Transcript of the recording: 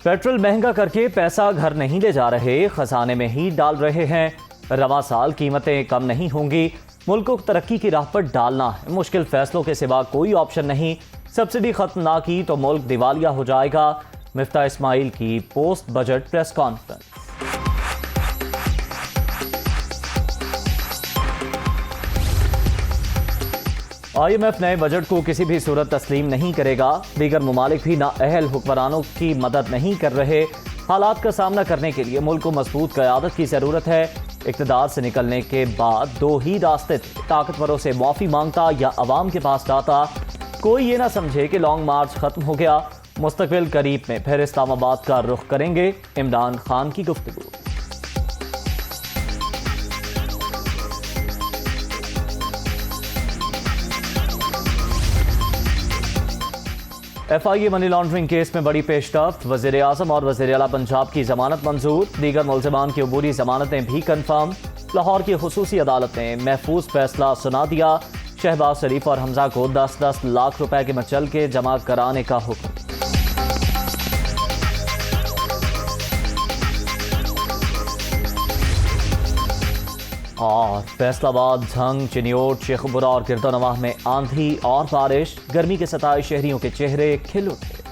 Petrol महंगा करके पैसा घर नहीं ले जा रहे, खजाने में ही डाल रहे हैं। रवां साल कीमतें कम नहीं होंगी। मुल्क को तरक्की की राह पर डालना है, मुश्किल फैसलों के सिवा कोई ऑप्शन नहीं। सब्सिडी खत्म ना की तो मुल्क दिवालिया हो जाएगा। मिफ्ता इस्माइल की post budget press conference. IMF नए बजट को किसी भी सूरत तस्लीम नहीं करेगा। दीगर ममालिक भी नाअहल हुक्मरानों की मदद नहीं कर रहे। हालात का सामना करने के लिए मुल्क को मजबूत क़यादत की ज़रूरत है। इक़्तिदार से निकलने के बाद दो ही रास्ते थे, ताकतवरों से माफ़ी मांगता या अवाम के पास जाता। कोई ये ना समझे कि लॉन्ग मार्च ख़त्म हो गया। मुस्तक़बिल करीब में फिर इस्लामाबाद का रुख करेंगे। इमरान खान की गुफ्तगू। FIA मनी लॉन्ड्रिंग केस में बड़ी पेशरफ्त। वज़ीर आज़म और वज़ीर आला पंजाब की जमानत मंजूर। दीगर मुल्ज़िमान की अबूरी जमानतें भी कन्फर्म। लाहौर की खुसूसी अदालत ने महफूज फैसला सुना दिया। शहबाज शरीफ और हमजा को 10-10 लाख रुपए के मचल जमा कराने का हुक्म। और फैसलाबाद, झंग, चिन्योट, शेखपुरा और गिरदोनवाह में आंधी और बारिश। गर्मी के सताए शहरियों के चेहरे खिल उठे।